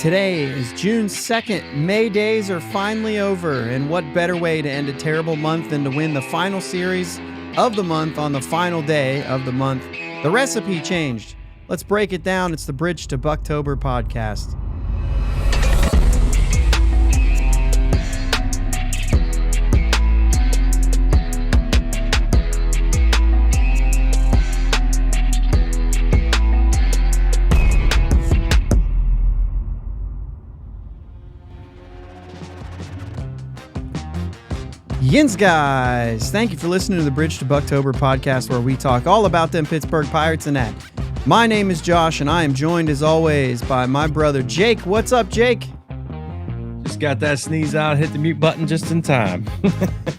Today is June 2nd. May days are finally over, and what better way to end a terrible month than to win the final series of the month on the final day of the month? The recipe changed. Let's break it down. It's the Bridge to Buctober podcast. Yins, guys. Thank you for listening to the Bridge to Buctober podcast, where we talk all about them Pittsburgh Pirates and that. My name is Josh, and I am joined, as always, by my brother Jake. What's up, Jake? Just got that sneeze out, hit the mute button just in time.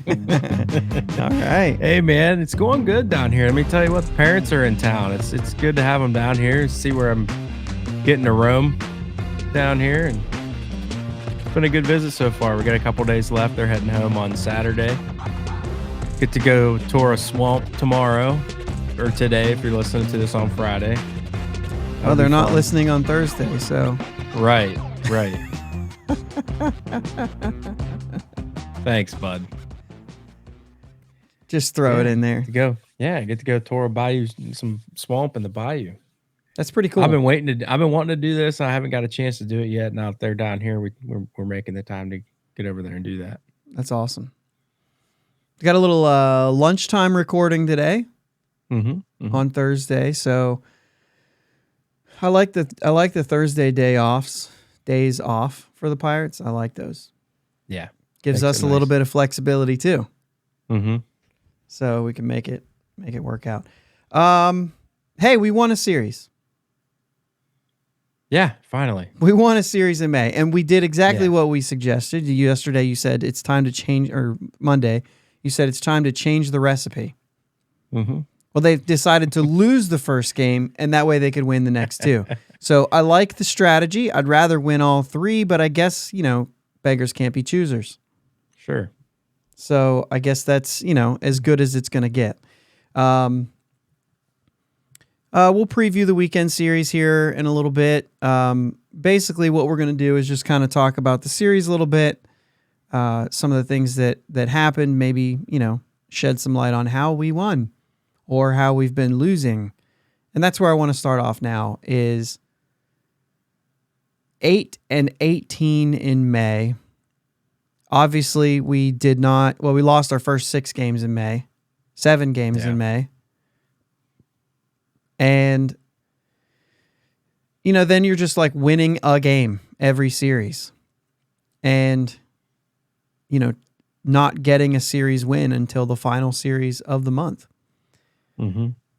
All right. Hey, man, it's going good down here. Let me tell you what, the parents are in town. It's good to have them down here, see where I'm getting to roam down here, and been a good visit so far. We got a couple days left. They're heading home on Saturday. Get to go tour a swamp tomorrow, or today if you're listening to this on Friday. Well, they're not listening on Thursday, so. Right. Thanks, bud. Just throw it in there. Get to go tour a bayou, some swamp in the bayou. That's pretty cool. I've been wanting to do this. I haven't got a chance to do it yet. Now that they're down here, we're making the time to get over there and do that. That's awesome. We got a little lunchtime recording today on Thursday. So I like the Thursday days off for the Pirates. I like those. Yeah, gives us a little bit of flexibility too. So we can make it work out. Hey, we won a series. Yeah, finally. We won a series in May, and we did exactly what we suggested. Yesterday, you said it's time to change, or Monday, you said it's time to change the recipe. Well, they decided to lose the first game, and that way they could win the next two. So I like the strategy. I'd rather win all three, but I guess, beggars can't be choosers. Sure. So I guess that's, as good as it's going to get. We'll preview the weekend series here in a little bit. Basically, what we're going to do is just kind of talk about the series a little bit, some of the things that happened, maybe, shed some light on how we won or how we've been losing. And that's where I want to start off now is 8-18 in May. Obviously, we lost our first 6 games in May, 7 games in May. And, then you're just like winning a game every series and, not getting a series win until the final series of the month.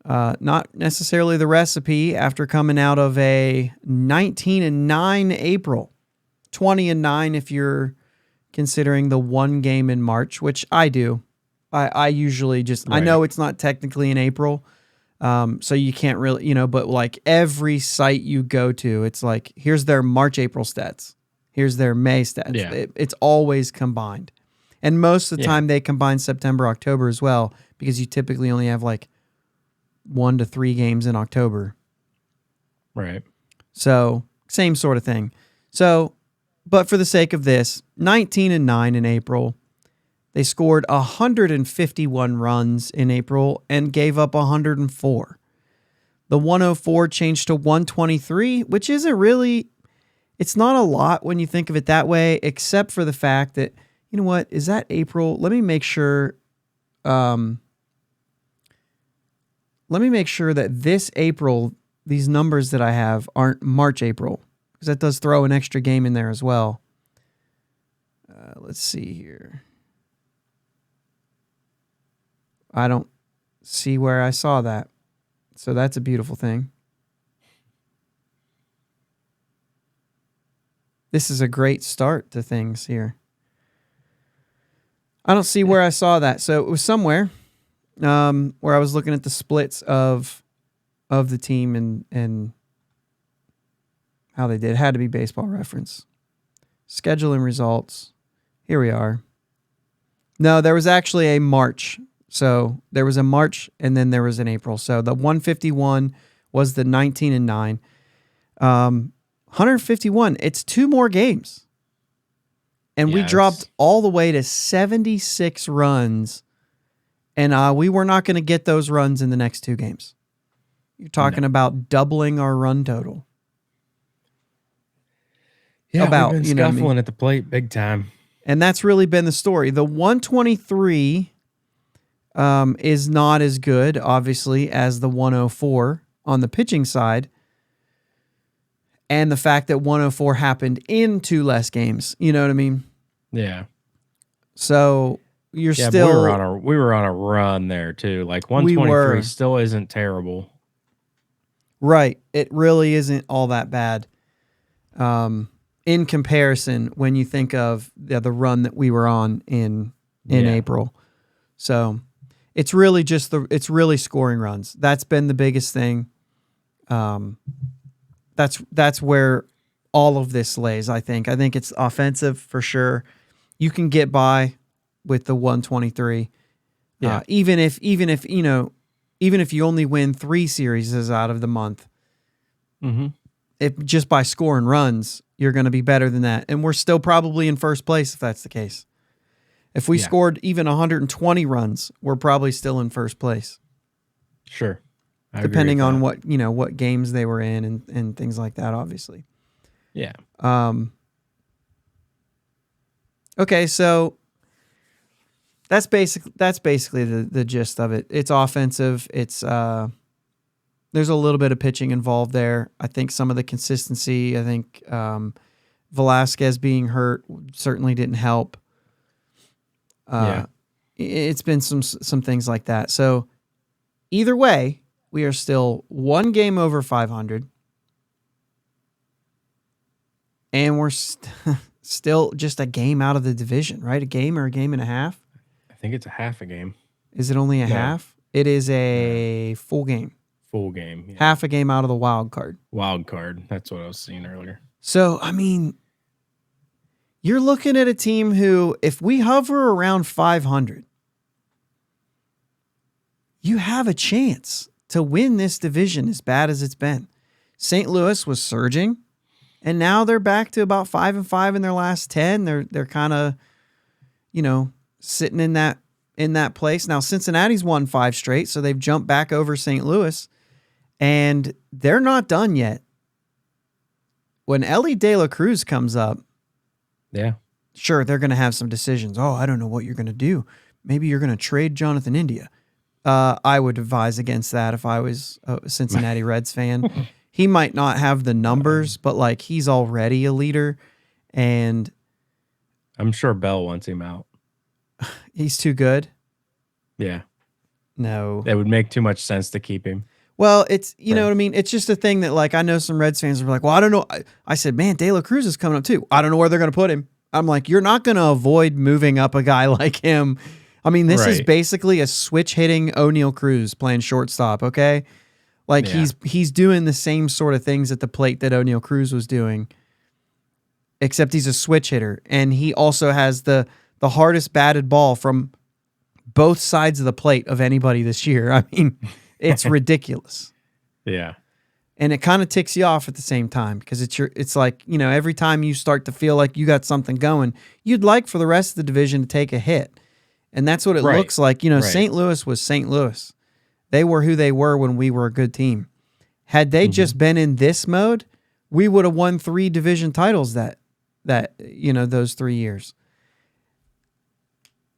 Not necessarily the recipe after coming out of a 19-9 April, 20-9 if you're considering the one game in March, which I do. I usually just, I know it's not technically in April. So you can't really, but like every site you go to, it's like, here's their March, April stats. Here's their May stats. Yeah. It's always combined. And most of the time they combine September, October as well, because you typically only have like 1 to 3 games in October. Right. So same sort of thing. So, but for the sake of this, 19-9 in April. They scored 151 runs in April and gave up 104. The 104 changed to 123, which isn't really, it's not a lot when you think of it that way, except for the fact that, is that April? Let me make sure. Let me make sure that this April, these numbers that I have aren't March, April, because that does throw an extra game in there as well. Let's see here. I don't see where I saw that. So that's a beautiful thing. This is a great start to things here. I don't see where I saw that. So it was somewhere where I was looking at the splits of the team and how they did. It had to be Baseball Reference. Schedule and results. Here we are. No, there was actually a March. So there was a March and then there was an April. So the 151 was the 19-9. 151. It's 2 more games. And we dropped all the way to 76 runs. And we were not going to get those runs in the next 2 games. You're talking about doubling our run total. Yeah, we've been scuffling at the plate big time. And that's really been the story. The 123 is not as good, obviously, as the 104 on the pitching side. And the fact that 104 happened in 2 less games. You know what I mean? Yeah. So you're still... we were on a run there, too. Like, 123 still isn't terrible. Right. It really isn't all that bad. In comparison, when you think of the run that we were on in April. So it's really it's really scoring runs. That's been the biggest thing. That's where all of this lays, I think. I think it's offensive for sure. You can get by with the 123. Yeah. Even if you only win 3 series out of the month. Mm-hmm. If just by scoring runs, you're going to be better than that. And we're still probably in first place if that's the case. If we scored even 120 runs, we're probably still in first place. Sure. Depending on what games they were in and things like that, obviously. Yeah. Okay, so that's basically the gist of it. It's offensive. It's there's a little bit of pitching involved there. I think some of the consistency. I think Velasquez being hurt certainly didn't help. It's been some things like that. So either way, we are still 1 game over 500, and we're still just a game out of the division, right? A game or a game and a half? I think it's a half a game. Is it only a half? It is a full game. Full game. Yeah. Half a game out of the wild card. Wild card. That's what I was seeing earlier. So, I mean, you're looking at a team who, if we hover around 500, you have a chance to win this division as bad as it's been. St. Louis was surging, and now they're back to about 5-5 in their last 10. They're kind of, sitting in that place. Now Cincinnati's won 5 straight, so they've jumped back over St. Louis, and they're not done yet. When Ellie De La Cruz comes up, sure, they're going to have some decisions. Oh, I don't know what you're going to do. Maybe you're going to trade Jonathan India. I would advise against that if I was a Cincinnati Reds fan. He might not have the numbers, but he's already a leader, and I'm sure Bell wants him out. He's too good. Yeah. No. It would make too much sense to keep him. Well, it's, you know what I mean? It's just a thing that I know some Reds fans are like, well, I don't know. I said, man, De La Cruz is coming up too. I don't know where they're going to put him. I'm like, you're not going to avoid moving up a guy like him. I mean, this is basically a switch hitting O'Neal Cruz playing shortstop. Okay. He's doing the same sort of things at the plate that O'Neal Cruz was doing, except he's a switch hitter. And he also has the hardest batted ball from both sides of the plate of anybody this year. I mean, it's ridiculous. Yeah. And it kind of ticks you off at the same time because it's like, every time you start to feel like you got something going, you'd like for the rest of the division to take a hit. And that's what it looks like. St. Louis was St. Louis. They were who they were when we were a good team. Had they just been in this mode, we would have won 3 division titles that those 3 years.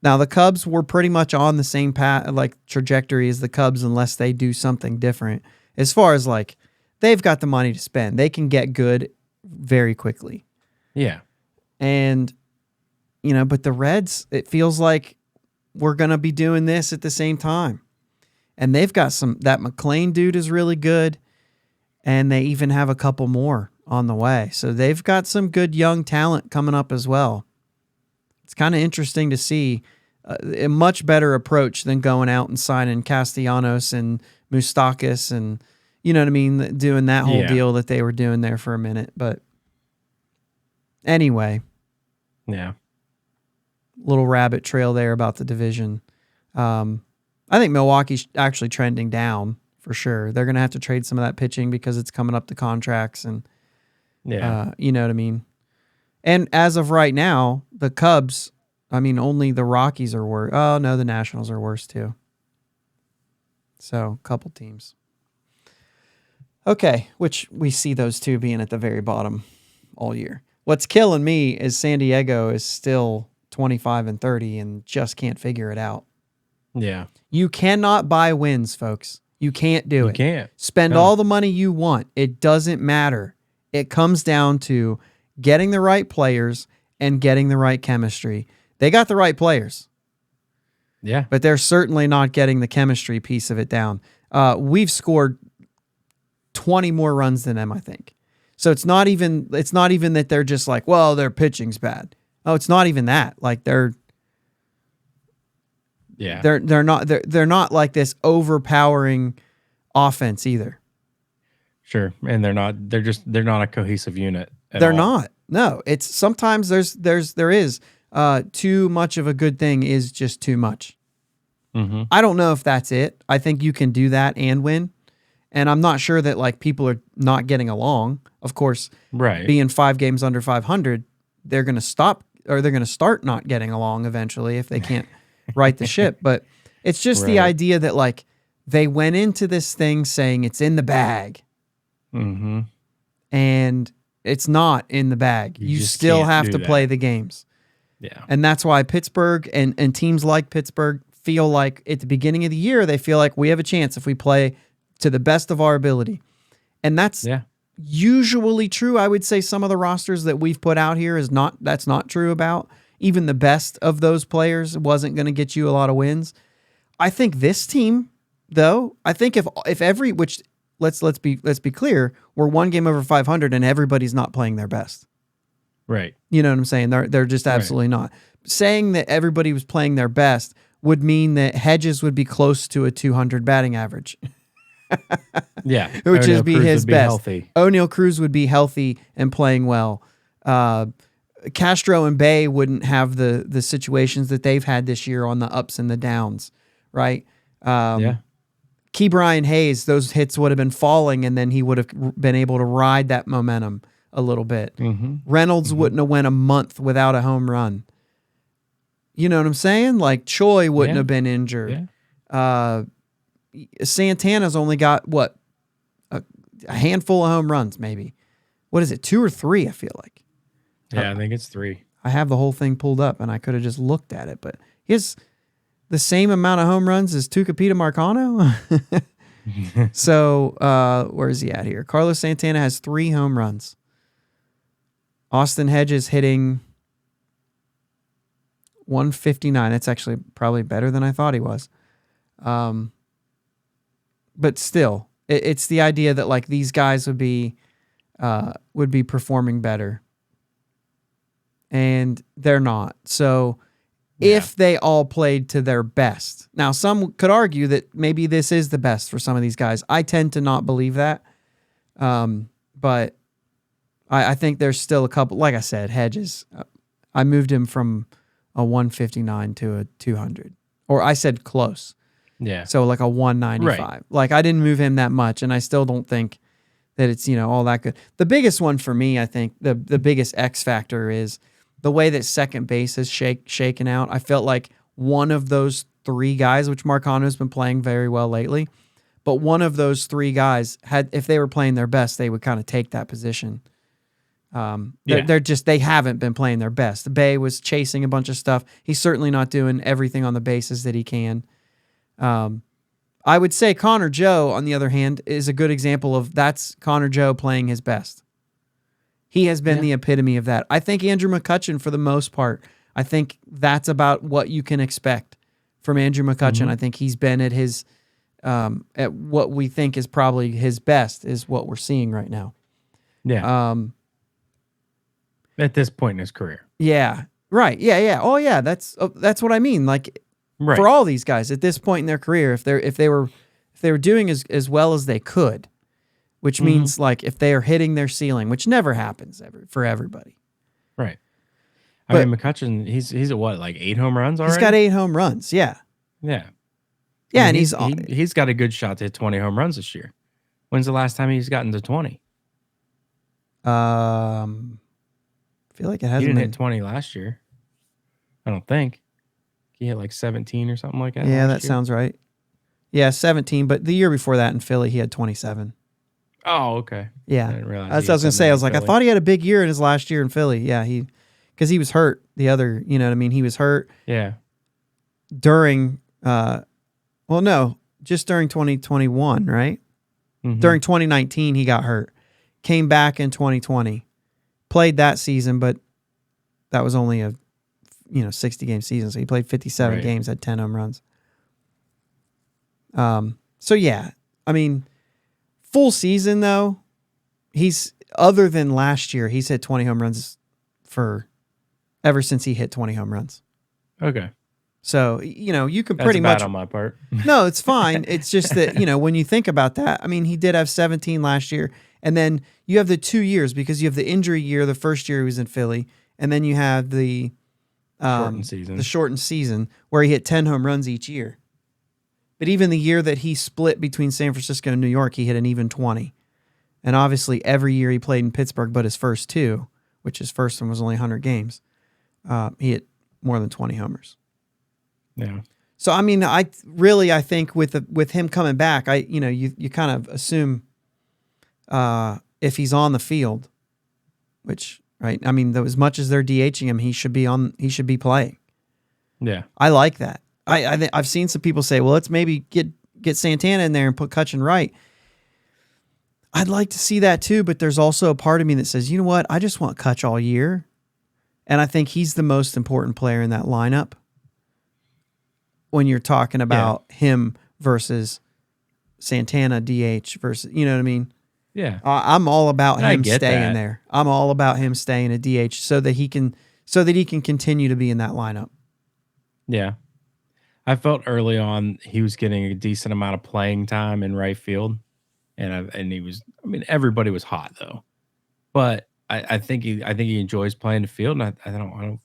Now, the Cubs were pretty much on the same path, trajectory as the Cubs, unless they do something different. As far as they've got the money to spend, they can get good very quickly. Yeah. And, but the Reds, it feels like we're going to be doing this at the same time. And they've got that McLean dude is really good. And they even have a couple more on the way. So they've got some good young talent coming up as well. It's kind of interesting to see a much better approach than going out and signing Castellanos and Moustakas and, you know what I mean, doing that whole deal that they were doing there for a minute. But anyway. Yeah. Little rabbit trail there about the division. I think Milwaukee's actually trending down for sure. They're going to have to trade some of that pitching because it's coming up to contracts. And Yeah. You know what I mean? And as of right now, the Cubs, I mean, only the Rockies are worse. Oh, no, the Nationals are worse too. So, a couple teams. Okay, which we see those two being at the very bottom all year. What's killing me is San Diego is still 25-30 and just can't figure it out. Yeah. You cannot buy wins, folks. You can't do You it. can't. Spend No. all the money you want. It doesn't matter. It comes down to getting the right players and getting the right chemistry. They got the right players, Yeah. but they're certainly not getting the chemistry piece of it down. We've scored 20 more runs than them, I think. So it's not even that they're just like, well, their pitching's bad. Oh, it's not even that. Like they're not like this overpowering offense either. Sure. And they're not a cohesive unit at They're all. not. No, it's sometimes there is too much of a good thing is just too much. Mm-hmm. I don't know if that's it. I think you can do that and win. And I'm not sure that like people are not getting along. Of course, Right. being 5 games under 500, they're going to stop or they're going to start not getting along eventually if they can't right the ship. But it's just the Right. idea that like they went into this thing saying it's in the bag. Mm-hmm. And it's not in the bag. You just still can't have do to that. play the games. Yeah. And that's why Pittsburgh and teams like Pittsburgh feel like at the beginning of the year, they feel like we have a chance if we play to the best of our ability. And that's usually true. I would say some of the rosters that we've put out here that's not true about. Even the best of those players wasn't going to get you a lot of wins. I think this team, though, I think if every which let's be clear, we're 1 game over 500 and everybody's not playing their best. Right. You know what I'm saying? They're just absolutely not. Saying that everybody was playing their best would mean that Hedges would be close to a 200 batting average. Yeah. Which O'Neal is be Cruz his would be best. Healthy. O'Neal Cruz would be healthy and playing well. Castro and Bay wouldn't have the situations that they've had this year on the ups and the downs, right? Key Brian Hayes, those hits would have been falling, and then he would have been able to ride that momentum a little bit. Mm-hmm. Reynolds wouldn't have went a month without a home run. You know what I'm saying? Like Choi wouldn't have been injured. Yeah. Santana's only got a handful of home runs, maybe. What is it, 2 or 3? I feel like. Yeah, I think it's 3. I have the whole thing pulled up, and I could have just looked at it, but he has the same amount of home runs as Tucupita Marcano. So where is he at here? Carlos Santana has 3 home runs. Austin Hedges hitting 159. That's actually probably better than I thought he was. But still, it's the idea that like these guys would be performing better, and they're not. So if they all played to their best, now some could argue that maybe this is the best for some of these guys. I tend to not believe that, but I think there's still a couple. Like I said, Hedges, I moved him from a 159 to a 200, or I said close. Yeah. So like a 195. Right. Like I didn't move him that much, and I still don't think that it's, all that good. The biggest one for me, I think, the biggest X factor is the way that second base has shaken out. I felt like one of those 3 guys, which Marcano's been playing very well lately, but one of those 3 guys if they were playing their best, they would kind of take that position. They haven't been playing their best. Bay was chasing a bunch of stuff. He's certainly not doing everything on the bases that he can. I would say Connor Joe, on the other hand, is a good example of that's Connor Joe playing his best. He has been the epitome of that. I think Andrew McCutchen, for the most part, I think that's about what you can expect from Andrew McCutchen. Mm-hmm. I think he's been at his at what we think is probably his best is what we're seeing right now. Yeah. At this point in his career. Yeah. Right. Yeah. Oh, yeah. That's what I mean. Like for all these guys at this point in their career, if they were doing as well as they could, which means like if they are hitting their ceiling, which never happens for everybody. Right. I mean, McCutchen, he's at what, like 8 home runs already? He's got 8 home runs. Yeah. Yeah. Yeah, I mean, and he's got a good shot to hit 20 home runs this year. When's the last time he's gotten to 20? I feel like it He hasn't didn't hit been. 20 last year. I don't think. He hit like 17 or something like that Yeah, last that year. sounds right. Yeah, 17, but the year before that in Philly, he had 27. Oh, okay. I Yeah. didn't realize he That's what I had was going to that say. I many in was like, I Philly. thought he had a big year in his last year in Philly. Yeah, because he was hurt the other, you know what I mean? He was hurt Yeah. during, well, no, just during 2021, right? Mm-hmm. During 2019, he got hurt. Came back in 2020. Played that season, but that was only a 60 game season. So he played 57 Right. games, had 10 home runs. So yeah, I mean, full season though, he's other than last year, he's hit 20 home runs for ever since he hit 20 home runs. Okay. So, you can That's pretty bad much. on my part. No, it's fine. It's just that, when you think about that, I mean, he did have 17 last year. And then you have the 2 years because you have the injury year, the first year he was in Philly. And then you have the Shortened season. shortened season where he hit 10 home runs each year. But even the year that he split between San Francisco and New York, he hit an even 20. And obviously, every year he played in Pittsburgh, but his first two, which his first one was only 100 games, he hit more than 20 homers. Yeah. So I mean, I think with him coming back, you kind of assume if he's on the field, which right, I mean, as much as they're DHing him, he should be playing. Yeah. I like that. I've seen some people say, well, let's maybe get Santana in there and put Kutch in right. I'd like to see that too, but there's also a part of me that says, you know what, I just want Kutch all year, and I think he's the most important player in that lineup. When you're talking about him versus Santana DH versus, you know what I mean? Yeah. I'm all about And I him get staying that. there. I'm all about him staying a DH so that he can continue to be in that lineup. Yeah. I felt early on he was getting a decent amount of playing time in right field. And he was, I mean, everybody was hot though. But I think he enjoys playing the field, and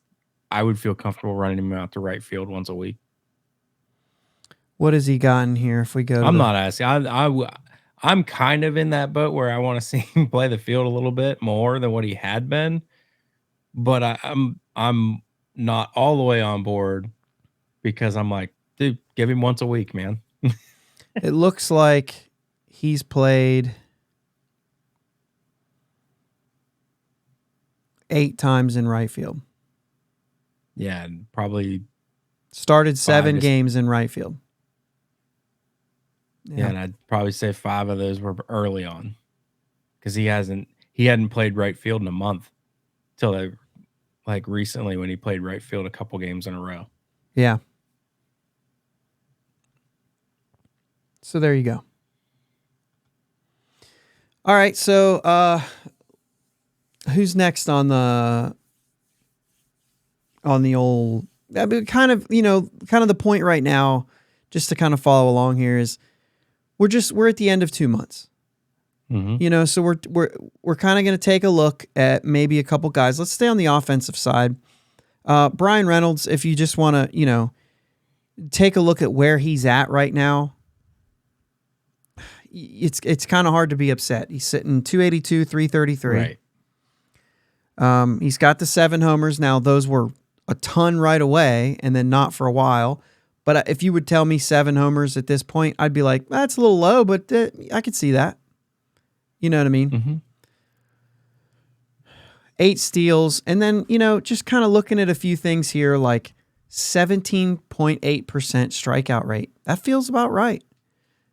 I would feel comfortable running him out to right field once a week. What has he gotten here if we go to I'm not asking. I'm kind of in that boat where I want to see him play the field a little bit more than what he had been, but I'm not all the way on board because I'm like, dude, give him once a week, man. It looks like he's played 8 times in right field. Yeah, and probably Started 7 to- games in right field. yeah, and I'd probably say 5 of those were early on because he hadn't played right field in a month till like recently when he played right field a couple games in a row. Yeah. So there you go. All right, so who's next on the old, I mean, kind of the point right now, just to kind of follow along here, is we're at the end of 2 months. Mm-hmm. So we're kind of going to take a look at maybe a couple guys. Let's stay on the offensive side. Brian Reynolds, if you just want to, take a look at where he's at right now, it's kind of hard to be upset. He's sitting 282, 333. Right. He's got the 7 homers. Now, those were a ton right away and then not for a while. But if you would tell me 7 homers at this point, I'd be like, that's a little low, but I could see that. You know what I mean? Mm-hmm. 8 steals. And then, just kind of looking at a few things here, like 17.8% strikeout rate. That feels about right.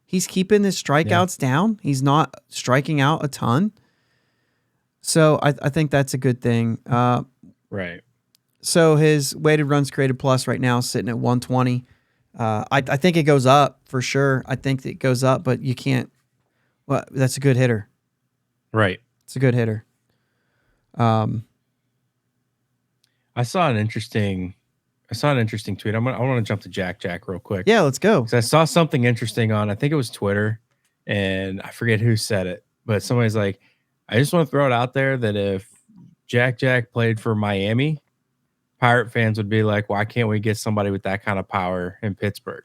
He's keeping his strikeouts down. He's not striking out a ton. So I think that's a good thing. Right. So his weighted runs created plus right now is sitting at 120. I think it goes up for sure. I think it goes up, but you can't. Well, that's a good hitter. Right. It's a good hitter. I saw an interesting tweet. I want to jump to Jack real quick. Yeah, let's go. Because I saw something interesting on, I think it was Twitter, and I forget who said it, but somebody's like, I just want to throw it out there that if Jack played for Miami, Pirate fans would be like, why can't we get somebody with that kind of power in Pittsburgh?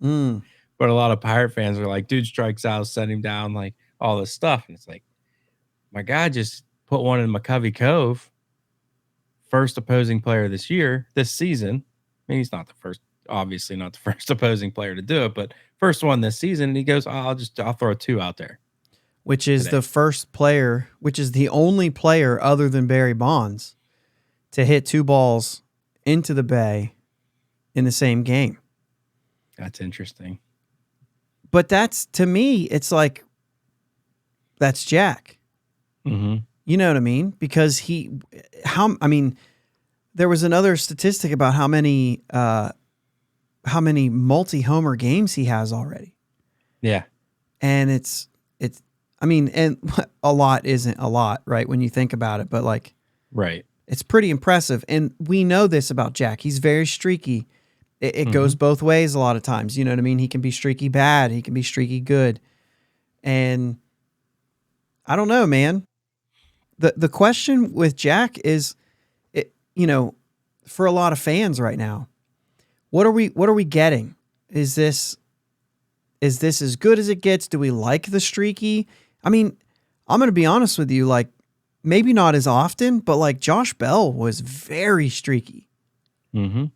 But a lot of Pirate fans are like, dude strikes out, set him down, like all this stuff. And it's like, my guy just put one in McCovey Cove, first opposing player this season. I mean, he's not the first, obviously not the first opposing player to do it, but first one this season. And he goes, I'll throw 2 out there. Which is today. the first player, which is the only player other than Barry Bonds to hit 2 balls into the bay in the same game. That's interesting. But that's, to me, it's like, that's Jack. Mm-hmm. You know what I mean? Because there was another statistic about how many multi-homer games he has already. Yeah. And and a lot isn't a lot, right? When you think about it, but like, right. It's pretty impressive. And we know this about Jack. He's very streaky. It goes both ways a lot of times. You know what I mean? He can be streaky bad. He can be streaky good. And I don't know, man. The question with Jack is, for a lot of fans right now, what are we getting? Is this as good as it gets? Do we like the streaky? I mean, I'm going to be honest with you, like, maybe not as often, but like Josh Bell was very streaky. Mm-hmm.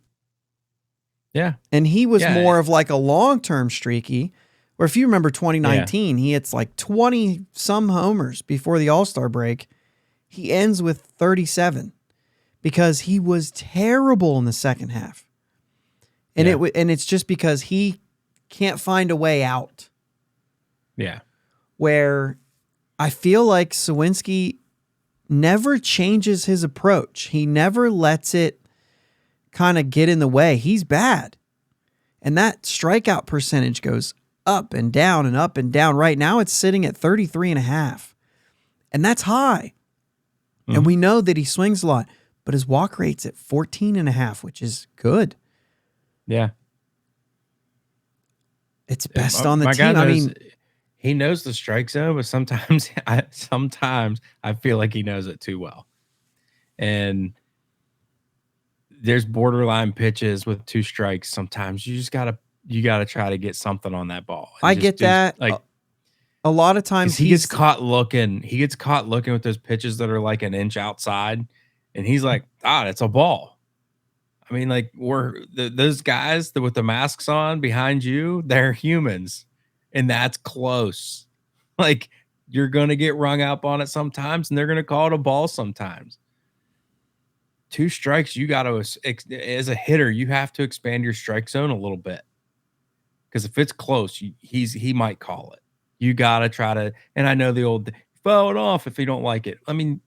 Yeah. And he was more of like a long-term streaky, where if you remember 2019, he hits like 20 some homers before the All-Star break. He ends with 37 because he was terrible in the second half. And it's just because he can't find a way out. Yeah. Where I feel like Sawinski never changes his approach. He never lets it kind of get in the way. He's bad. And that strikeout percentage goes up and down and up and down. Right now it's sitting at 33.5. And that's high. Mm-hmm. And we know that he swings a lot, but his walk rate's at 14.5, which is good. Yeah. It's best on the team. I mean, he knows the strike zone, but sometimes I feel like he knows it too well. And there's borderline pitches with 2 strikes. Sometimes you gotta try to get something on that ball. I get that. Like a lot of times he gets caught looking. He gets caught looking with those pitches that are like an inch outside, and he's like, it's a ball. I mean, like those guys with the masks on behind you, they're humans, and that's close. Like, you're gonna get rung up on it sometimes, and they're gonna call it a ball sometimes. 2 strikes, you got to, as a hitter, you have to expand your strike zone a little bit, because if it's close, he might call it. You got to try to, and I know the old foul it off if you don't like it. I mean,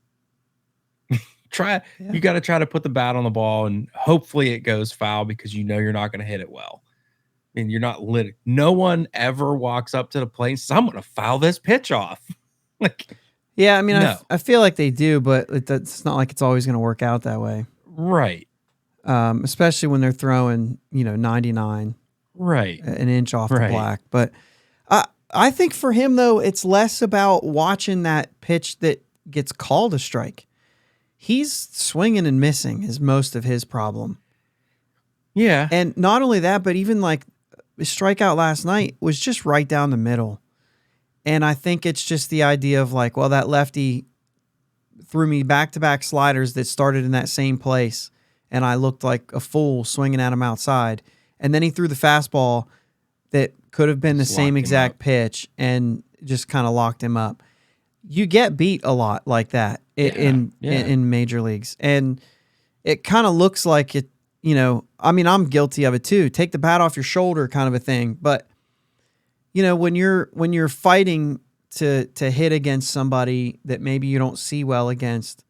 you got to try to put the bat on the ball, and hopefully it goes foul, because you're not going to hit it well. I mean, you're not lit. No one ever walks up to the plate and says, I'm going to foul this pitch off. Like, yeah, I mean, no. I feel like they do, but it's not like it's always going to work out that way. Right. Especially when they're throwing, 99. Right. An inch off the black. But I think for him, though, it's less about watching that pitch that gets called a strike. He's swinging and missing is most of his problem. Yeah. And not only that, but even like his strikeout last night was just right down the middle. And I think it's just the idea of like, well, that lefty threw me back-to-back sliders that started in that same place, and I looked like a fool swinging at him outside. And then he threw the fastball that could have been the same exact pitch and just kind of locked him up. You get beat a lot like that in major leagues. And it kind of looks like it, I mean, I'm guilty of it too. Take the bat off your shoulder kind of a thing. But when you're fighting to hit against somebody that maybe you don't see well against,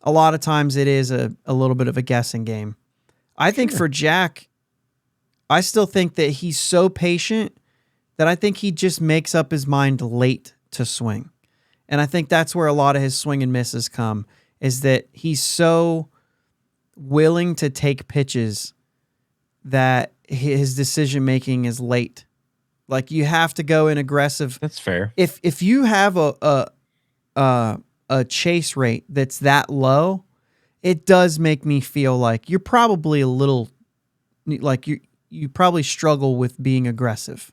a lot of times it is a little bit of a guessing game. I think for Jack, I still think that he's so patient that I think he just makes up his mind late to swing. And I think that's where a lot of his swing and misses come, is that he's so willing to take pitches that his decision making is late. Like, you have to go in aggressive. That's fair. If you have a chase rate that's that low, it does make me feel like you're probably a little, like you probably struggle with being aggressive.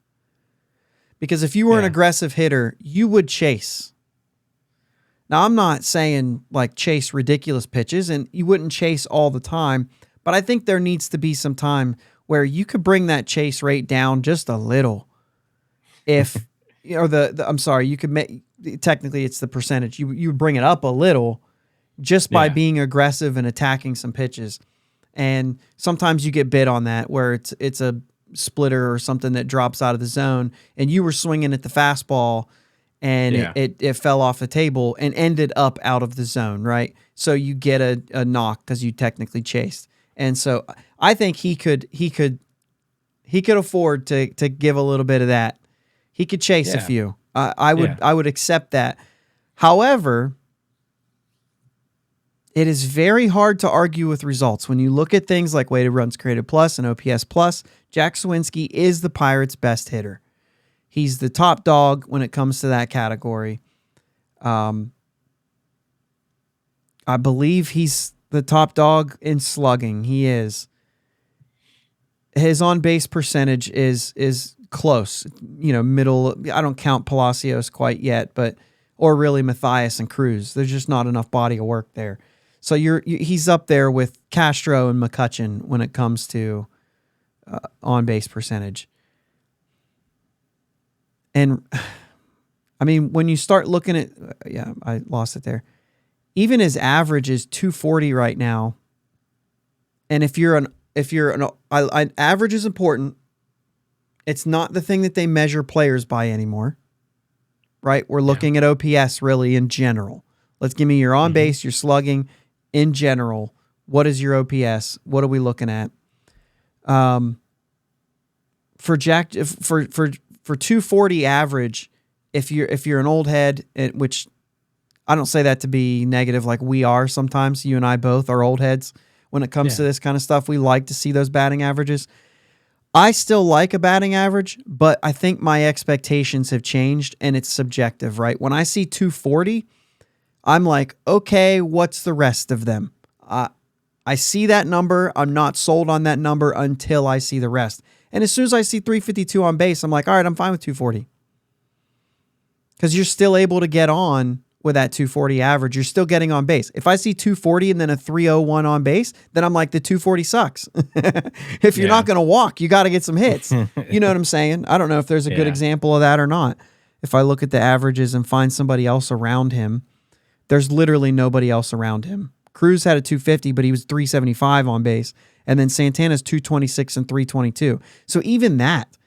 Because if you were an aggressive hitter, you would chase. Now, I'm not saying like chase ridiculous pitches, and you wouldn't chase all the time, but I think there needs to be some time where you could bring that chase rate down just a little. If I'm sorry, you could make, technically it's the percentage. You would bring it up a little just by being aggressive and attacking some pitches. And sometimes you get bit on that where it's a splitter or something that drops out of the zone, and you were swinging at the fastball and it fell off the table and ended up out of the zone, right? So you get a knock because you technically chased. And so I think he could afford to give a little bit of that. He could chase a few. I would accept that. However, it is very hard to argue with results. When you look at things like weighted runs created plus and OPS plus, Jack Suwinski is the Pirates' best hitter. He's the top dog when it comes to that category. I believe he's the top dog in slugging. He is. His on-base percentage is close, middle. I don't count Palacios quite yet, or really Mathias and Cruz. There's just not enough body of work there. So he's up there with Castro and McCutchen when it comes to on-base percentage. And I mean, when you start looking at, I lost it there. Even his average is 240 right now. And average is important. It's not the thing that they measure players by anymore, right? We're looking at OPS really in general. Let's give me your on base, your slugging in general. What is your OPS? What are we looking at? For 240 average, if you're an old head, which I don't say that to be negative, like we are sometimes. You and I both are old heads when it comes to this kind of stuff. We like to see those batting averages. I still like a batting average, but I think my expectations have changed, and it's subjective, right? When I see 240, I'm like, okay, what's the rest of them? I see that number. I'm not sold on that number until I see the rest. And as soon as I see 352 on base, I'm like, all right, I'm fine with 240. Because you're still able to get on with that 240 average. You're still getting on base. If I see 240 and then a 301 on base, then I'm like, the 240 sucks. If you're not going to walk, you got to get some hits. You know what I'm saying? I don't know if there's a good example of that or not. If I look at the averages and find somebody else around him, there's literally nobody else around him. Cruz had a 250, but he was 375 on base. And then Santana's 226 and 322. So even that,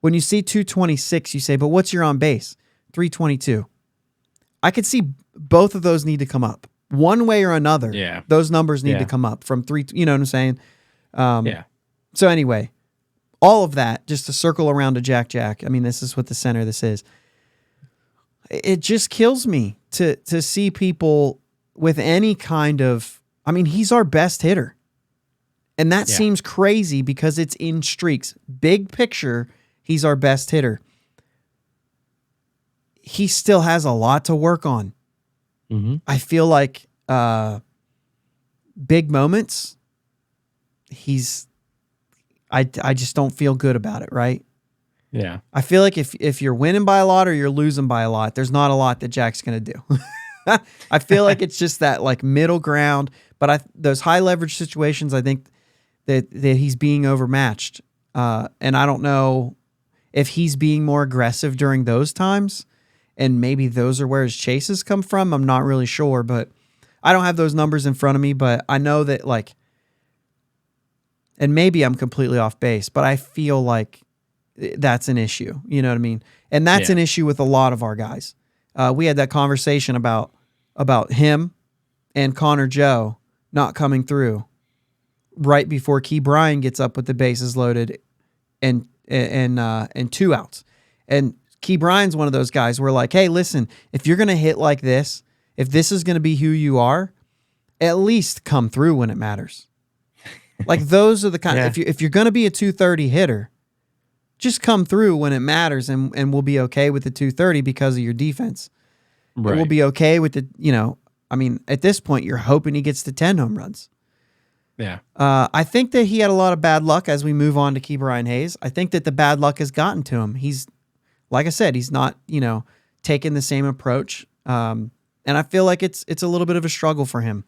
when you see 226, you say, but what's your on base? 322. I could see both of those need to come up. One way or another, those numbers need to come up from three. You know what I'm saying? So anyway, all of that, just to circle around to Jack. I mean, this is what the center of this is. It just kills me to see people with any kind of, I mean, he's our best hitter. And that seems crazy because it's in streaks. Big picture, he's our best hitter. He still has a lot to work on. Mm-hmm. I feel like big moments, I just don't feel good about it, right? Yeah. I feel like if you're winning by a lot or you're losing by a lot, there's not a lot that Jack's going to do. I feel like it's just that like middle ground, but those high leverage situations, I think that he's being overmatched. And I don't know if he's being more aggressive during those times, and maybe those are where his chases come from. I'm not really sure, but I don't have those numbers in front of me, but I know that like, and maybe I'm completely off base, but I feel like that's an issue. You know what I mean? And that's an issue with a lot of our guys. We had that conversation about him and Connor Joe not coming through right before Key Bryan gets up with the bases loaded and 2 outs. And Key Bryan's one of those guys where like, hey, listen, if you're going to hit like this, if this is going to be who you are, at least come through when it matters. Like those are the kind of, if you're going to be a 230 hitter, just come through when it matters, and we'll be okay with the 230 because of your defense. Right. We'll be okay with the, I mean, at this point, you're hoping he gets to 10 home runs. Yeah. I think that he had a lot of bad luck as we move on to Key Bryan Hayes. I think that the bad luck has gotten to him. He's, like I said, he's not, taking the same approach And I feel like it's a little bit of a struggle for him.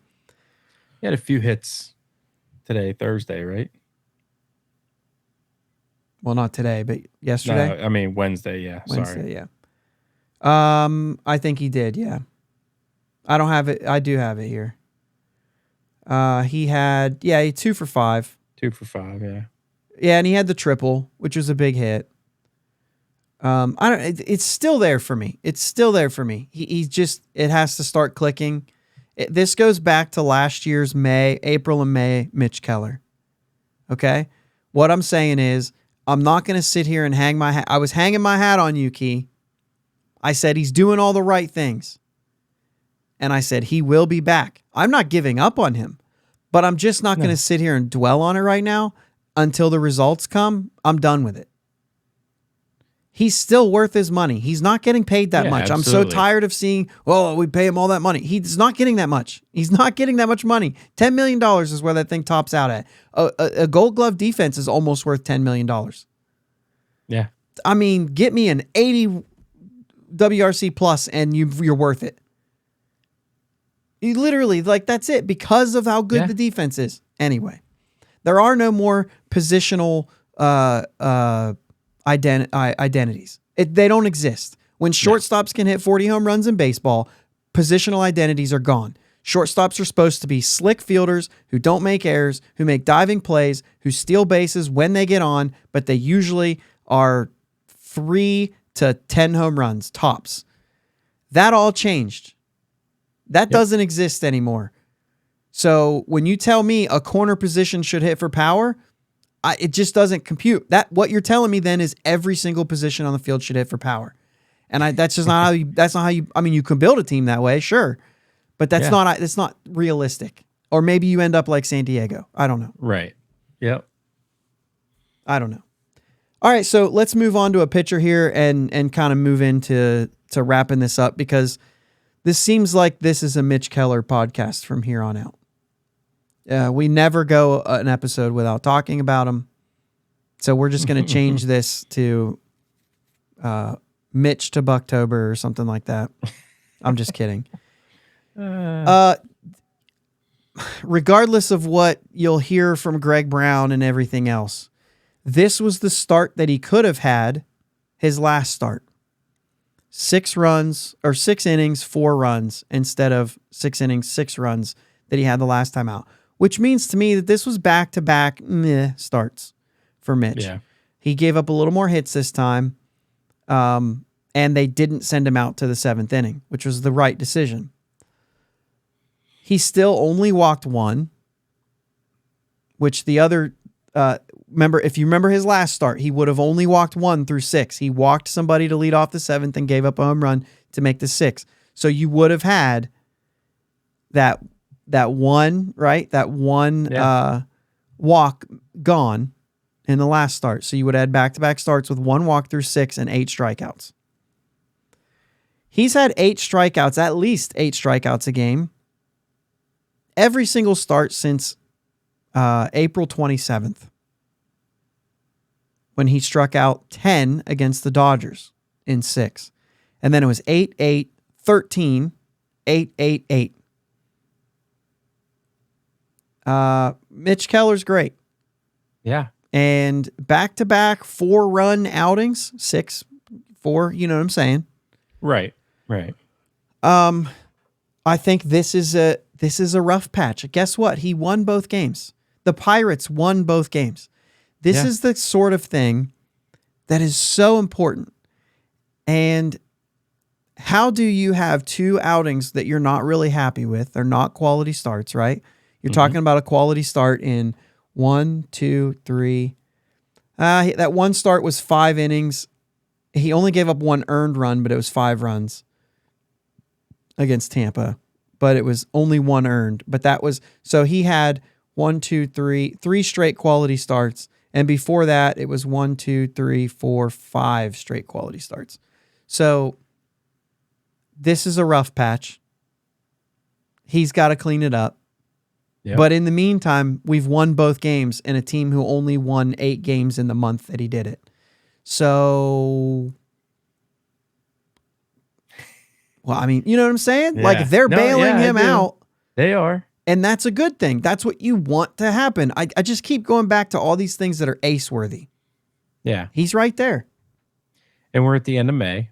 He had a few hits today, Thursday, right? Well, not today, but yesterday. No, I mean Wednesday. Yeah, Wednesday, sorry. yeah. I think he did, yeah. I don't have it. I do have it here. He had, he 2 for 5. 2 for 5, yeah. Yeah, and he had the triple, which was a big hit. It's still there for me. It's still there for me. He's just, it has to start clicking. This goes back to last year's April and May Mitch Keller. Okay? What I'm saying is, I'm not going to sit here and hang my hat. I was hanging my hat on you, Key. I said he's doing all the right things. And I said he will be back. I'm not giving up on him, but I'm just not going to sit here and dwell on it right now until the results come. I'm done with it. He's still worth his money. He's not getting paid that much. Absolutely. I'm so tired of seeing, we pay him all that money. He's not getting that much. He's not getting that much money. $10 million is where that thing tops out at. A Gold Glove defense is almost worth $10 million. Yeah. I mean, get me an 80 WRC plus and you're worth it. You literally, that's it because of how good the defense is. Anyway, there are no more positional identities. They don't exist. When shortstops can hit 40 home runs in baseball, positional identities are gone. Shortstops are supposed to be slick fielders who don't make errors, who make diving plays, who steal bases when they get on, but they usually are 3 to 10 home runs tops. That all changed. That doesn't exist anymore. So when you tell me a corner position should hit for power, it just doesn't compute. What you're telling me then is every single position on the field should hit for power. And that's just not how you, I mean, you can build a team that way, sure. But that's not realistic. Or maybe you end up like San Diego. I don't know. Right. Yep. I don't know. All right, so let's move on to a pitcher here and kind of move into wrapping this up because this seems like this is a Mitch Keller podcast from here on out. We never go an episode without talking about him. So we're just going to change this to Mitch to Buctober or something like that. I'm just kidding. Regardless of what you'll hear from Greg Brown and everything else, this was the start that he could have had his last start. 6 innings, 4 runs instead of 6 innings, 6 runs that he had the last time out, which means to me that this was back-to-back starts for Mitch. Yeah. He gave up a little more hits this time, and they didn't send him out to the 7th inning, which was the right decision. He still only walked 1, which the other... if you remember his last start, he would have only walked 1 through 6. He walked somebody to lead off the 7th and gave up a home run to make the 6th. So you would have had that one, right? That one walk gone in the last start. So you would add back-to-back starts with 1 walk through 6 and 8 strikeouts. He's had 8 strikeouts, at least 8 strikeouts a game, every single start since April 27th. When he struck out 10 against the Dodgers in 6. And then it was 8-8, 13, 8-8-8. Mitch Keller's great. Yeah. And back-to-back 4-run outings, 6-4, you know what I'm saying? Right. I think this is a rough patch. Guess what? He won both games. The Pirates won both games. This is the sort of thing that is so important. And how do you have 2 outings that you're not really happy with? They're not quality starts, right? You're talking about a quality start in 1, 2, 3. That one start was 5 innings. He only gave up 1 earned run, but it was 5 runs against Tampa. But it was only 1 earned. But that was, so he had 1, 2, 3 straight quality starts. And before that, it was 1, 2, 3, 4, 5 straight quality starts. So this is a rough patch. He's got to clean it up. Yep. But in the meantime, we've won both games in a team who only won 8 games in the month that he did it. So Well, I mean, you know what I'm saying? Yeah. Like they're bailing him out. They are. And that's a good thing. That's what you want to happen. I just keep going back to all these things that are ace worthy. Yeah. He's right there. And we're at the end of May.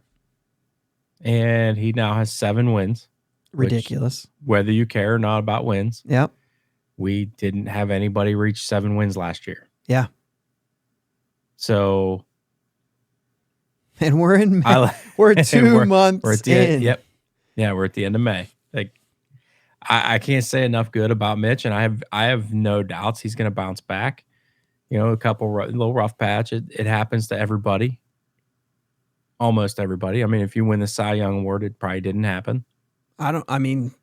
And he now has 7 wins. Ridiculous. Whether you care or not about wins. Yep. We didn't have anybody reach 7 wins last year. Yeah. So. And we're in May. We're 2 months we're at the in. End, yep. Yeah, we're at the end of May. Like, I can't say enough good about Mitch, and I have no doubts he's going to bounce back. You know, a couple little rough patch. It happens to everybody, almost everybody. I mean, if you win the Cy Young Award, it probably didn't happen. I mean,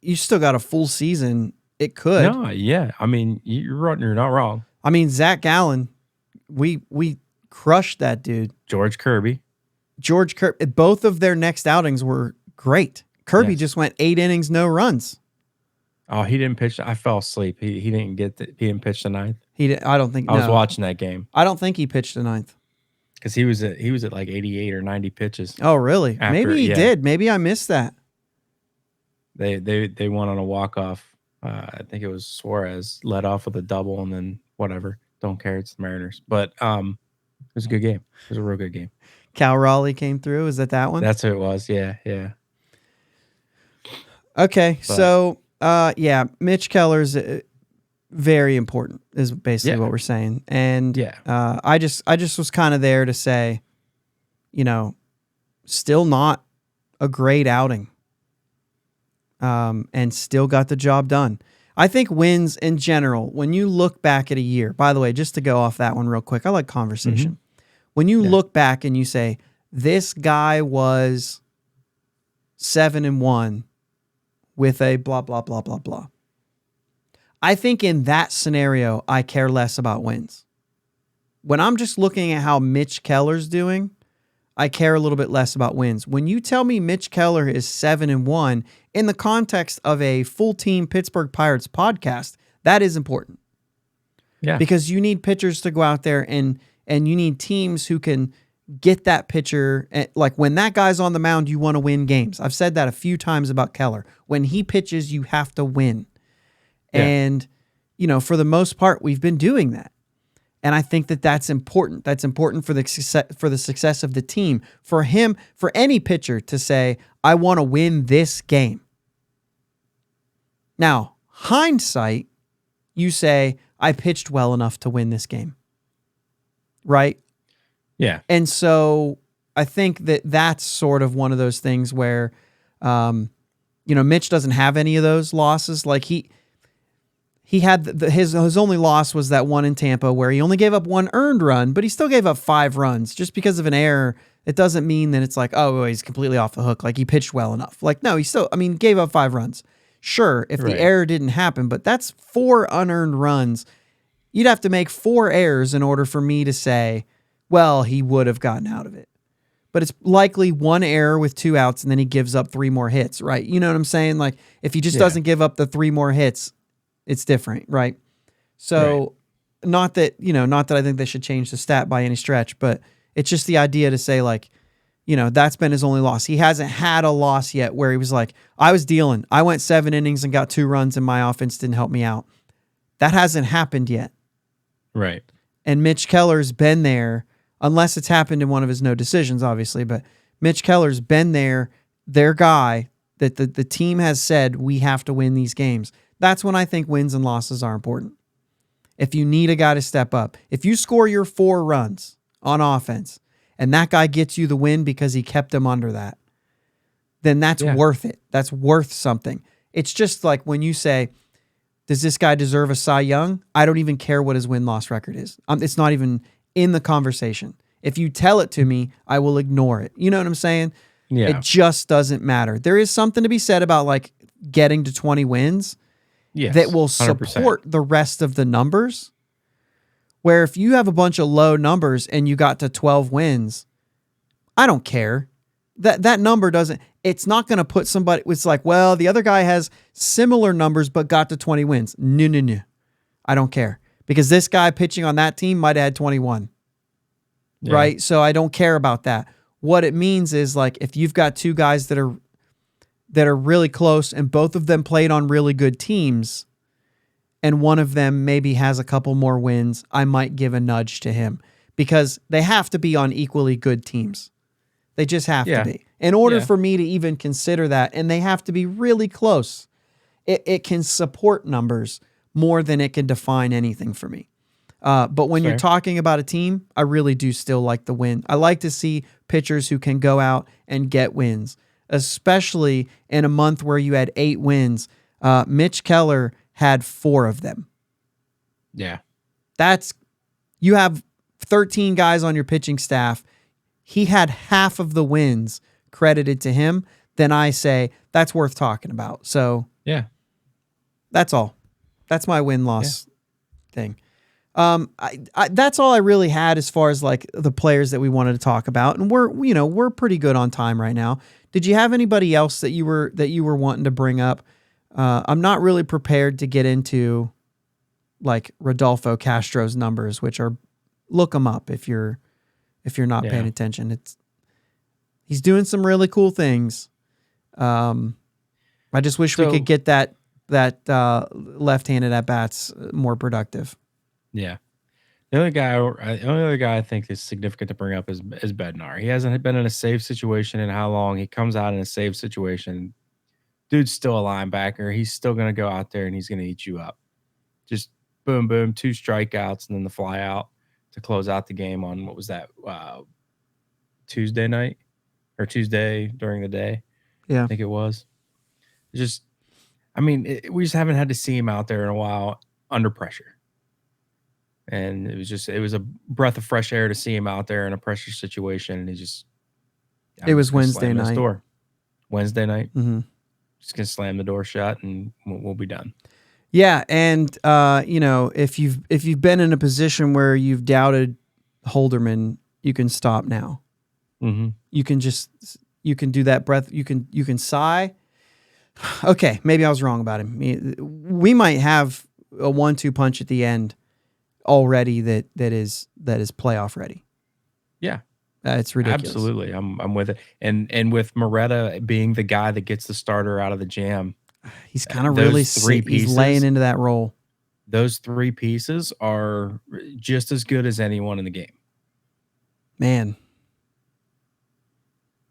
you still got a full season. It could. No, yeah. I mean, you're not wrong. I mean, Zach Gallen, we crushed that dude. George Kirby. Both of their next outings were great. Kirby just went 8 innings, no runs. Oh, he didn't pitch. I fell asleep. He didn't he didn't pitch the 9th. I don't think. I was watching that game. I don't think he pitched the 9th because he was at like 88 or 90 pitches. Oh, really? Maybe he did. Maybe I missed that. They won on a walk off. I think it was Suarez led off with a double and then whatever. Don't care. It's the Mariners. But it was a good game. It was a real good game. Cal Raleigh came through. Is that one? That's who it was. Yeah. Okay, so Mitch Keller's very important is basically what we're saying, and I just was kind of there to say, you know, still not a great outing, and still got the job done. I think wins in general, when you look back at a year. By the way, just to go off that one real quick, I like conversation. When you look back and you say this guy was 7-1. With a blah, blah, blah, blah, blah. I think in that scenario, I care less about wins. When I'm just looking at how Mitch Keller's doing, I care a little bit less about wins. When you tell me Mitch Keller is 7-1 in the context of a full team Pittsburgh Pirates podcast, that is important. Yeah. Because you need pitchers to go out there and you need teams who can get that pitcher. Like when that guy's on the mound, you want to win games. I've said that a few times about Keller. When he pitches, you have to win. Yeah. And, you know, for the most part, we've been doing that. And I think that that's important. That's important for the success of the team. For him, for any pitcher to say, I want to win this game. Now, hindsight, you say, I pitched well enough to win this game. Right? Yeah. And so I think that that's sort of one of those things where, you know, Mitch doesn't have any of those losses. Like he had his only loss was that one in Tampa where he only gave up 1 earned run, but he still gave up 5 runs just because of an error. It doesn't mean that it's like, oh, he's completely off the hook. Like he pitched well enough. Like, no, he still, gave up 5 runs. Sure. If the error didn't happen, but that's 4 unearned runs. You'd have to make 4 errors in order for me to say, well, he would have gotten out of it. But it's likely 1 error with 2 outs and then he gives up 3 more hits, right? You know what I'm saying? Like if he just doesn't give up the 3 more hits, it's different, right? So not that I think they should change the stat by any stretch, but it's just the idea to say like, you know, that's been his only loss. He hasn't had a loss yet where he was like, I was dealing. I went 7 innings and got 2 runs and my offense didn't help me out. That hasn't happened yet. Right. And Mitch Keller's been there. Unless it's happened in one of his no decisions, obviously. But Mitch Keller's been there, their guy, that the team has said, we have to win these games. That's when I think wins and losses are important. If you need a guy to step up. If you score your 4 runs on offense, and that guy gets you the win because he kept them under that, then that's worth it. That's worth something. It's just like when you say, does this guy deserve a Cy Young? I don't even care what his win-loss record is. It's not even in the conversation. If you tell it to me, I will ignore it. You know what I'm saying? Yeah. It just doesn't matter. There is something to be said about like getting to 20 wins that will support 100%. The rest of the numbers. Where if you have a bunch of low numbers and you got to 12 wins, I don't care. That number doesn't, it's not going to put somebody, it's like, well, the other guy has similar numbers but got to 20 wins. No. I don't care. Because this guy pitching on that team might have had 21. Yeah. Right? So I don't care about that. what it means is like if you've got two guys that are really close and both of them played on really good teams and one of them maybe has a couple more wins, I might give a nudge to him because they have to be on equally good teams. They just have to be. In order for me to even consider that, and they have to be really close, it can support numbers more than it can define anything for me. But when you're talking about a team, I really do still like the win. I like to see pitchers who can go out and get wins, especially in a month where you had 8 wins. Mitch Keller had 4 of them. Yeah. You have 13 guys on your pitching staff. He had half of the wins credited to him. Then I say that's worth talking about. So yeah, that's all. That's my win-loss thing. That's all I really had as far as like the players that we wanted to talk about, and we're pretty good on time right now. Did you have anybody else that you were wanting to bring up? I'm not really prepared to get into like Rodolfo Castro's numbers, which are look them up if you're not paying attention. He's doing some really cool things. I just wish we could get that left-handed at bats more productive. Yeah. The only other guy I think is significant to bring up is Bednar. He hasn't been in a save situation in how long? He comes out in a save situation. Dude's still a linebacker. He's still going to go out there and he's going to eat you up. Just boom, boom, 2 strikeouts and then the fly out to close out the game on, what was that, Tuesday night or Tuesday during the day? Yeah. I think it was. We just haven't had to see him out there in a while under pressure. And it was a breath of fresh air to see him out there in a pressure situation. And it was Wednesday night. Wednesday night. Mm-hmm. Just going to slam the door shut and we'll be done. Yeah. And, if you've been in a position where you've doubted Holderman, you can stop now. Mm-hmm. You can do that breath. You can sigh. Okay. Maybe I was wrong about him. We might have a 1-2 punch at the end already that is playoff ready. Yeah. It's ridiculous. Absolutely. I'm with it. And with Moretta being the guy that gets the starter out of the jam, he's kind of really he's laying into that role. Those 3 pieces are just as good as anyone in the game. Man,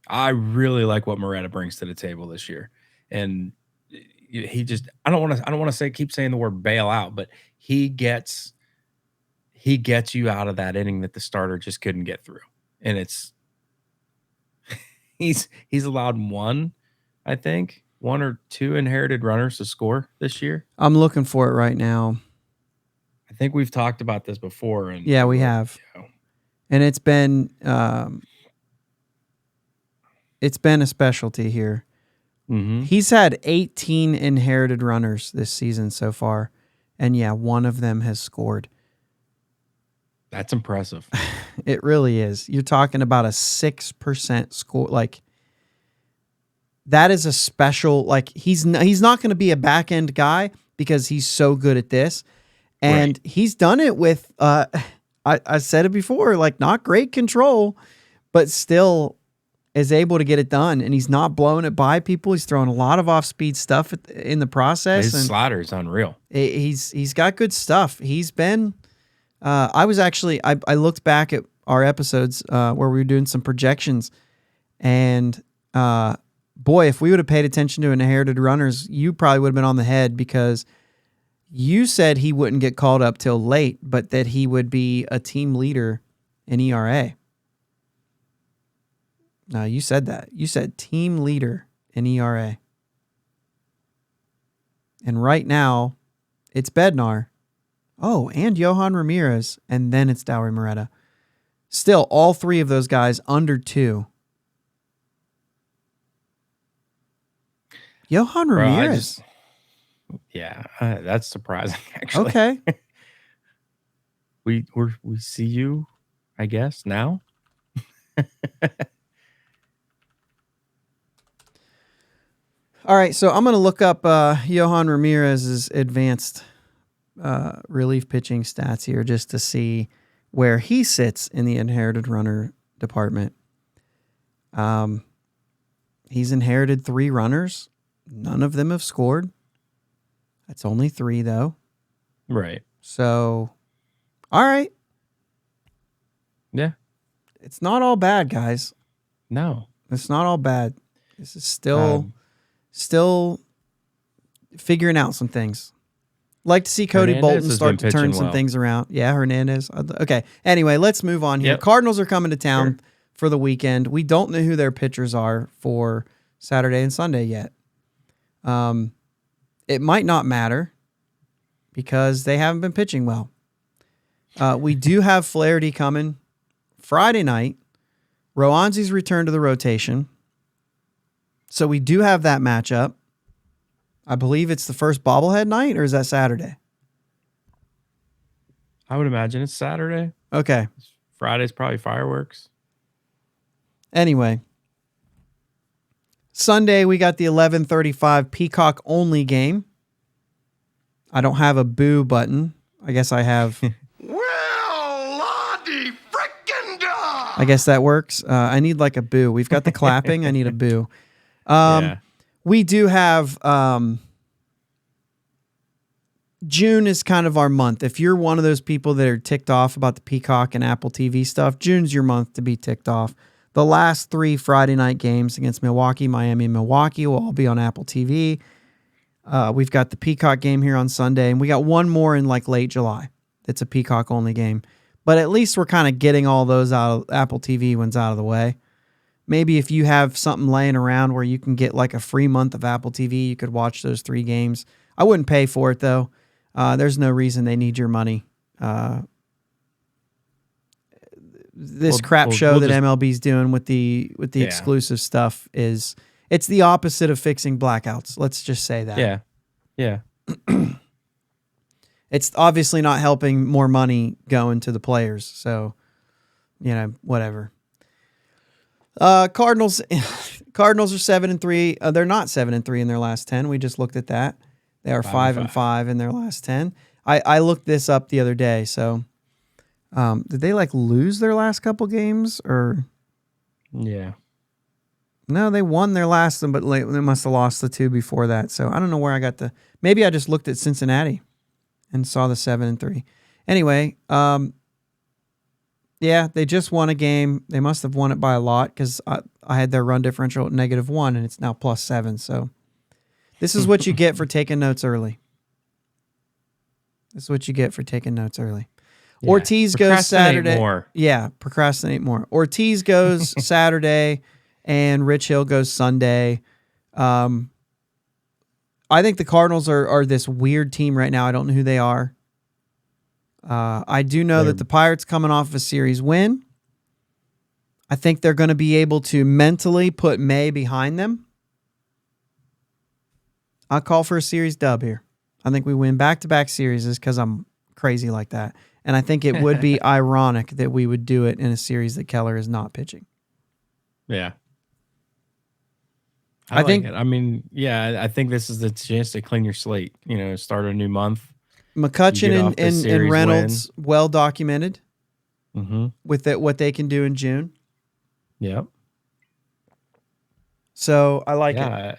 I really like what Moretta brings to the table this year. And he just I don't want to keep saying the word bail out, but he gets you out of that inning that the starter just couldn't get through. And he's allowed 1 or 2 inherited runners to score this year. I'm looking for it right now. I think we've talked about this before. And yeah, we have. And it's been a specialty here. Mm-hmm. He's had 18 inherited runners this season so far. And yeah, 1 of them has scored. That's impressive. It really is. You're talking about a 6% score. Like, that is a special, like, he's not going to be a back end guy because he's so good at this. And he's done it with, I said it before, like, not great control, but still is able to get it done. And he's not blowing it by people. He's throwing a lot of off speed stuff in the process. His slider is unreal. He's got good stuff. He's been, I looked back at our episodes where we were doing some projections, and boy, if we would have paid attention to inherited runners, you probably would have been on the head, because you said he wouldn't get called up till late, but that he would be a team leader in ERA. No, you said that. You said team leader in ERA. And right now, it's Bednar. Oh, and Johan Ramirez. And then it's Dowry Moretta. Still, all 3 of those guys under 2. Johan Ramirez. That's surprising, actually. Okay. we see you, I guess, now. All right, so I'm going to look up Johan Ramirez's advanced relief pitching stats here just to see where he sits in the inherited runner department. He's inherited 3 runners. None of them have scored. That's only 3, though. Right. So, all right. Yeah. It's not all bad, guys. No. It's not all bad. This is still figuring out some things. Like to see Cody Hernandez Bolton has start been to turn pitching some well. things around. Yeah, Hernandez. Okay. Anyway, let's move on here. Yep. Cardinals are coming to town Sure. for the weekend. We don't know who their pitchers are for Saturday and Sunday yet. It might not matter because they haven't been pitching well. We do have Flaherty coming Friday night. Roanzi's return to the rotation. So we do have that matchup. I believe it's the first bobblehead night, or is that Saturday? I would imagine it's Saturday. Okay. Friday's probably fireworks. Anyway. Sunday, we got the 11:35 Peacock only game. I don't have a boo button. I guess I have. Well, Lottie frickin' da! I guess that works. I need like a boo. We've got the clapping. I need a boo. Yeah. We do have June is kind of our month. If you're one of those people that are ticked off about the Peacock and Apple TV stuff, June's your month to be ticked off. The last 3 Friday night games against Milwaukee, Miami, and Milwaukee will all be on Apple TV. We've got the Peacock game here on Sunday, and we got one more in like late July. It's a Peacock only game. But at least we're kind of getting all those out of Apple TV ones out of the way. Maybe if you have something laying around where you can get like a free month of Apple TV, you could watch those 3 games. I wouldn't pay for it, though. There's no reason they need your money. This crap show that MLB's doing with the exclusive stuff it's the opposite of fixing blackouts. Let's just say that. Yeah. Yeah. It's obviously not helping more money going to the players. So, whatever. Cardinals are 7-3. They're not 7-3 in their last 10. We just looked at that. They are 5-5 in their last 10. I looked this up the other day. So, did they lose their last couple games or? Yeah. No, they won their last one, but they must have lost the 2 before that. So I don't know where I got maybe I just looked at Cincinnati and saw the 7-3. Anyway, yeah, they just won a game. They must have won it by a lot because I had their run differential at -1 and it's now +7. So this is what you get for taking notes early. This is what you get for taking notes early. Yeah. Ortiz goes Saturday. More. Yeah, procrastinate more. Ortiz goes Saturday and Rich Hill goes Sunday. I think the Cardinals are this weird team right now. I don't know who they are. I do know that the Pirates coming off of a series win. I think they're going to be able to mentally put May behind them. I'll call for a series dub here. I think we win back-to-back series because I'm crazy like that. And I think it would be ironic that we would do it in a series that Keller is not pitching. Yeah. I think it. I mean, yeah, I think this is the chance to clean your slate, start a new month. McCutchen and Reynolds, well documented with what they can do in June. Yep. So I like it.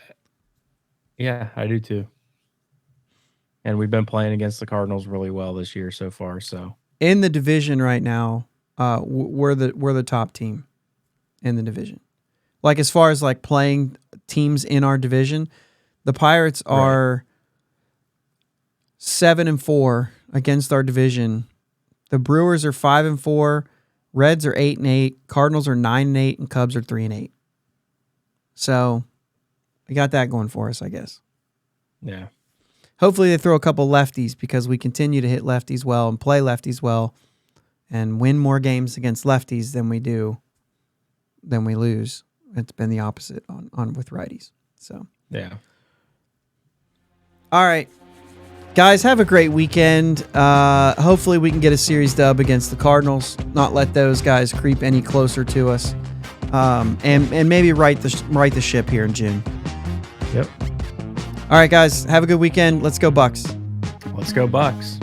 Yeah, I do too. And we've been playing against the Cardinals really well this year so far. So in the division right now, we're the top team in the division. Like as far as playing teams in our division, the Pirates are 7-4 against our division. The Brewers are 5-4, Reds are 8-8, Cardinals are 9-8, and Cubs are 3-8. So we got that going for us, I guess. Yeah. Hopefully they throw a couple lefties because we continue to hit lefties well and play lefties well and win more games against lefties than we lose. It's been the opposite on with righties. So yeah. All right. Guys, have a great weekend. Hopefully we can get a series dub against the Cardinals, not let those guys creep any closer to us. And maybe right the ship here in June. Yep. All right, guys, have a good weekend. Let's go Bucs. Let's go Bucs.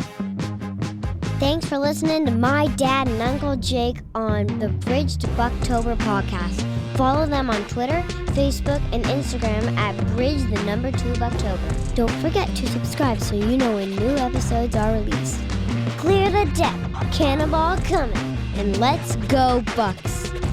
Thanks for listening to my dad and Uncle Jake on the Bridge to Buctober podcast. Follow them on Twitter, Facebook, and Instagram at Bridge2Buctober. Don't forget to subscribe so you know when new episodes are released. Clear the deck, cannonball coming, and let's go Bucs!